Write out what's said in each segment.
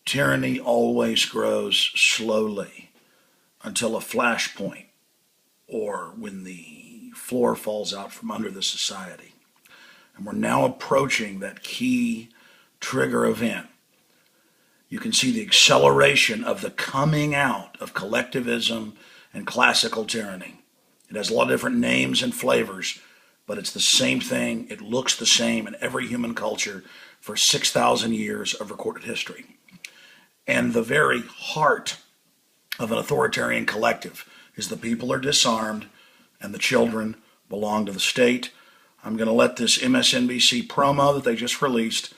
Tyranny always grows slowly until a flashpoint or when the floor falls out from under the society. And we're now approaching that key trigger event. You can see the acceleration of the coming out of collectivism and classical tyranny. It has a lot of different names and flavors, but it's the same thing. It looks the same in every human culture for 6,000 years of recorded history. And the very heart of an authoritarian collective is the people are disarmed and the children belong to the state. I'm going to let this MSNBC promo that they just released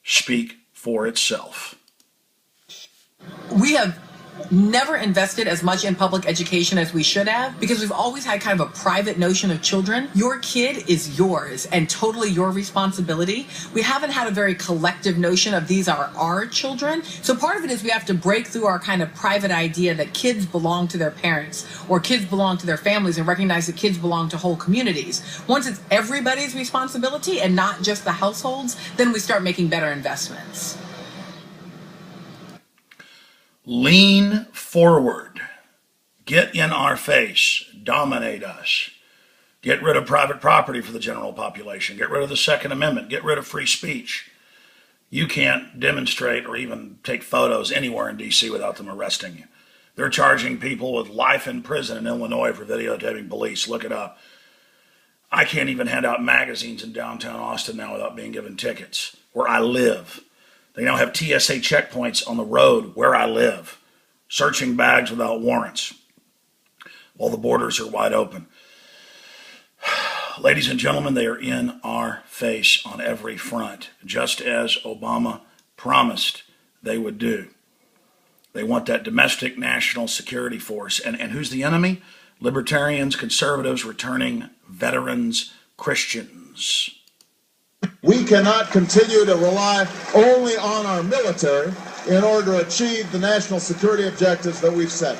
speak for itself. We have never invested as much in public education as we should have because we've always had kind of a private notion of children. Your kid is yours and totally your responsibility. We haven't had a very collective notion of these are our children. So part of it is we have to break through our kind of private idea that kids belong to their parents or kids belong to their families and recognize that kids belong to whole communities. Once it's everybody's responsibility and not just the households, then we start making better investments. Lean forward, get in our face, dominate us, get rid of private property for the general population, get rid of the Second Amendment, get rid of free speech. You can't demonstrate or even take photos anywhere in D.C. without them arresting you. They're charging people with life in prison in Illinois for videotaping police. Look it up. I can't even hand out magazines in downtown Austin now without being given tickets where I live. They now have TSA checkpoints on the road where I live, searching bags without warrants while the borders are wide open. Ladies and gentlemen, they are in our face on every front, just as Obama promised they would do. They want that domestic national security force. And who's the enemy? Libertarians, conservatives, returning veterans, Christians. We cannot continue to rely only on our military in order to achieve the national security objectives that we've set.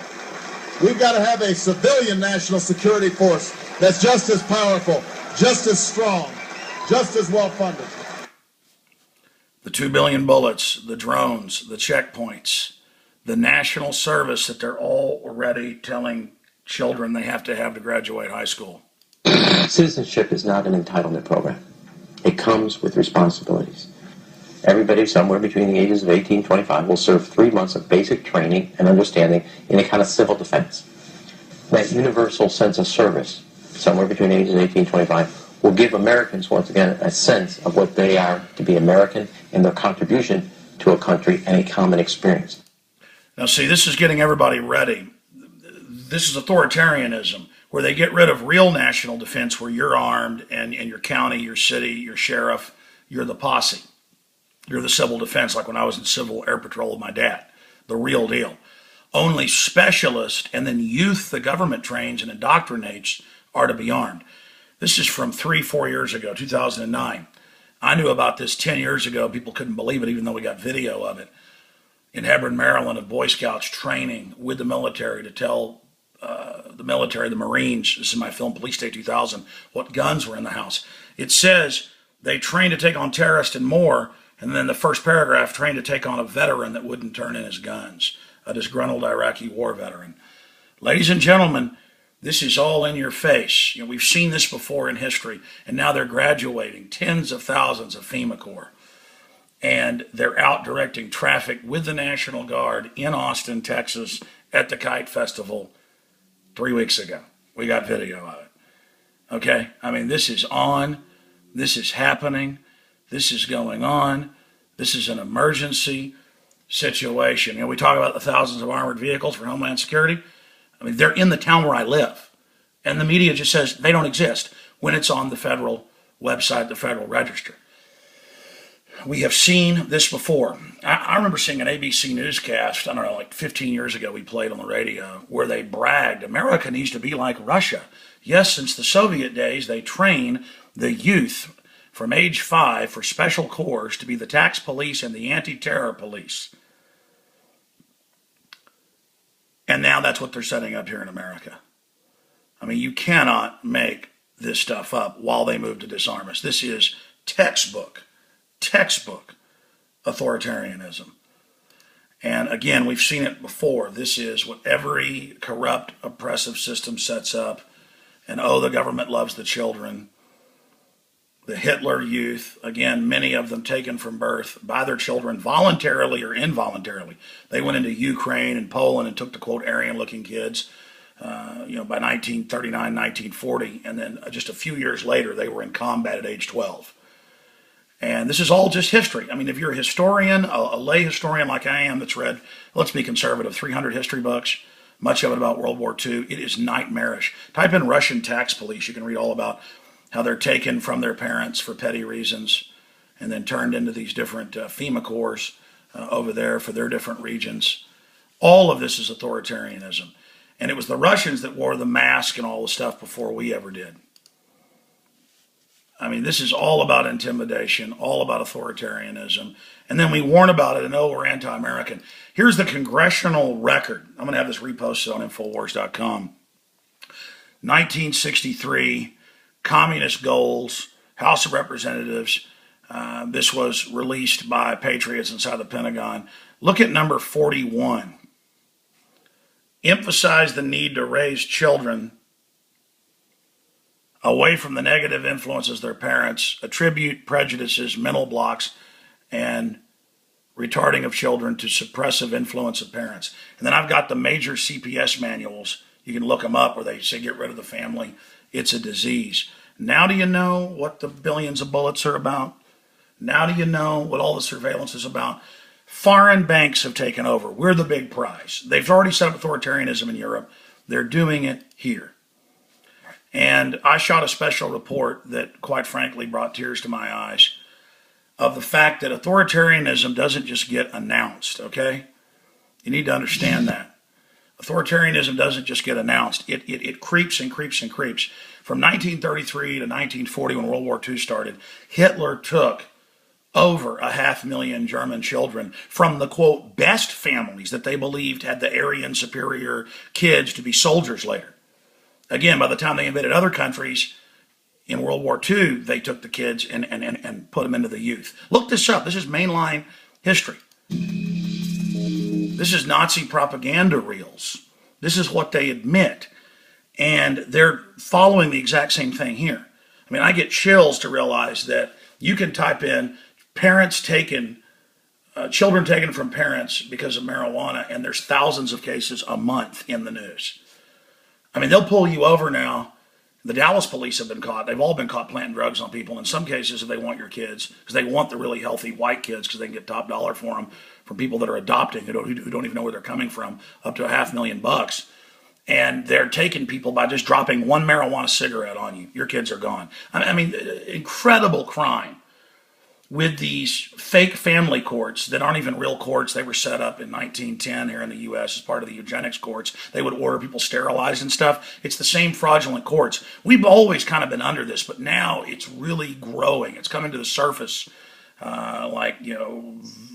We've got to have a civilian national security force that's just as powerful, just as strong, just as well funded. The 2 billion bullets, the drones, the checkpoints, the national service that they're already telling children they have to graduate high school. Citizenship is not an entitlement program. It comes with responsibilities. Everybody somewhere between the ages of 18 and 25 will serve 3 months of basic training and understanding in a kind of civil defense. That universal sense of service, somewhere between the ages of 18 and 25, will give Americans, once again, a sense of what they are to be American and their contribution to a country and a common experience. Now see, this is getting everybody ready. This is authoritarianism, where they get rid of real national defense, where you're armed and your county, your city, your sheriff, you're the posse. You're the civil defense, like when I was in Civil Air Patrol with my dad. The real deal. Only specialists and then youth the government trains and indoctrinates are to be armed. This is from 3-4 years ago, 2009. I knew about this 10 years ago. People couldn't believe it, even though we got video of it. In Hebron, Maryland, of Boy Scouts training with the military to tell the military, the Marines, this is my film Police State 2000, what guns were in the house. It says they trained to take on terrorists and more, and then the first paragraph, trained to take on a veteran that wouldn't turn in his guns, a disgruntled Iraqi war veteran. Ladies and gentlemen, this is all in your face. You know, we've seen this before in history, and now they're graduating tens of thousands of FEMA Corps. And they're out directing traffic with the National Guard in Austin, Texas, at the Kite Festival 3 weeks ago. We got video of it. Okay? I mean, this is on. This is happening. This is going on. This is an emergency situation. You know, we talk about the thousands of armored vehicles for Homeland Security. I mean, they're in the town where I live. And the media just says they don't exist when it's on the federal website, the Federal Register. We have seen this before. I remember seeing an ABC newscast, I don't know, like 15 years ago we played on the radio, where they bragged, America needs to be like Russia. Yes, since the Soviet days, they train the youth from age 5 for special corps to be the tax police and the anti-terror police. And now that's what they're setting up here in America. I mean, you cannot make this stuff up while they move to disarm us. This is textbook authoritarianism. And again, we've seen it before. This is what every corrupt, oppressive system sets up. And oh, the government loves the children. The Hitler Youth, again, many of them taken from birth by their children voluntarily or involuntarily. They went into Ukraine and Poland and took the, quote, Aryan-looking kids, by 1939, 1940. And then just a few years later, they were in combat at age 12. And this is all just history. I mean, if you're a historian, a lay historian like I am that's read, let's be conservative, 300 history books, much of it about World War II, it is nightmarish. Type in Russian tax police. You can read all about how they're taken from their parents for petty reasons and then turned into these different FEMA corps over there for their different regions. All of this is authoritarianism. And it was the Russians that wore the mask and all the stuff before we ever did. I mean, this is all about intimidation, all about authoritarianism. And then we warn about it and, oh, we're anti-American. Here's the congressional record. I'm going to have this reposted on Infowars.com. 1963, Communist Goals, House of Representatives. This was released by patriots inside the Pentagon. Look at number 41. Emphasize the need to raise children away from the negative influences of their parents, attribute prejudices, mental blocks, and retarding of children to suppressive influence of parents. And then I've got the major CPS manuals. You can look them up where they say get rid of the family. It's a disease. Now do you know what the billions of bullets are about? Now do you know what all the surveillance is about? Foreign banks have taken over. We're the big prize. They've already set up authoritarianism in Europe. They're doing it here. And I shot a special report that, quite frankly, brought tears to my eyes of the fact that authoritarianism doesn't just get announced, okay? You need to understand that. Authoritarianism doesn't just get announced. It creeps and creeps and creeps. From 1933 to 1940, when World War II started, Hitler took over 500,000 German children from the, quote, best families that they believed had the Aryan superior kids to be soldiers later. Again, by the time they invaded other countries in World War II, they took the kids and put them into the youth. Look this up. This is mainline history. This is Nazi propaganda reels. This is what they admit. And they're following the exact same thing here. I mean, I get chills to realize that you can type in children taken from parents because of marijuana, and there's thousands of cases a month in the news. I mean, they'll pull you over now. The Dallas police have been caught. They've all been caught planting drugs on people. In some cases, if they want your kids, because they want the really healthy white kids, because they can get top dollar for them from people that are adopting who don't even know where they're coming from, up to $500,000. And they're taking people by just dropping one marijuana cigarette on you. Your kids are gone. I mean, incredible crime with these fake family courts that aren't even real courts. They were set up in 1910 here in the U.S. as part of the eugenics courts. They would order people sterilized and stuff. It's the same fraudulent courts. We've always kind of been under this, but now it's really growing. It's coming to the surface like,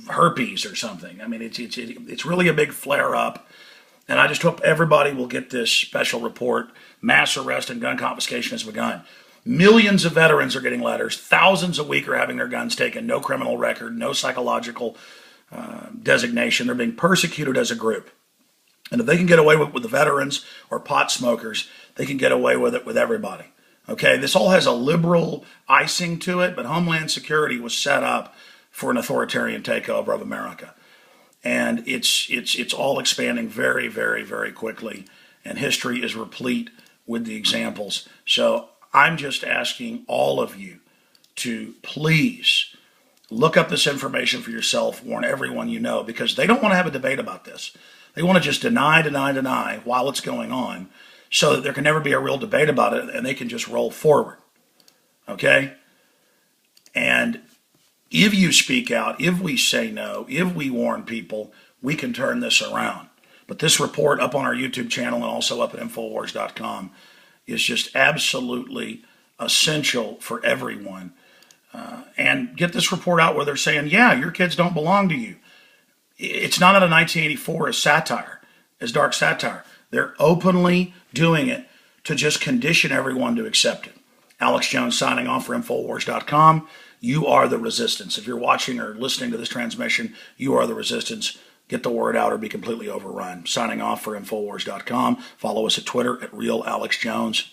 herpes or something. I mean, it's really a big flare up. And I just hope everybody will get this special report. Mass arrest and gun confiscation has begun. Millions of veterans are getting letters. Thousands a week are having their guns taken. No criminal record, no psychological designation. They're being persecuted as a group. And if they can get away with the veterans or pot smokers, they can get away with it with everybody. Okay, this all has a liberal icing to it, but Homeland Security was set up for an authoritarian takeover of America. And it's all expanding very, very, very quickly. And history is replete with the examples. So I'm just asking all of you to please look up this information for yourself, warn everyone you know, because they don't want to have a debate about this. They want to just deny while it's going on so that there can never be a real debate about it and they can just roll forward. Okay? And if you speak out, if we say no, if we warn people, we can turn this around. But this report up on our YouTube channel and also up at Infowars.com is just absolutely essential for everyone. And get this report out where they're saying, yeah, your kids don't belong to you. It's not out of 1984 as satire, as dark satire. They're openly doing it to just condition everyone to accept it. Alex Jones signing off for Infowars.com. You are the resistance. If you're watching or listening to this transmission, you are the resistance. get the word out or be completely overrun. Signing off for Infowars.com. Follow us at Twitter at RealAlexJones.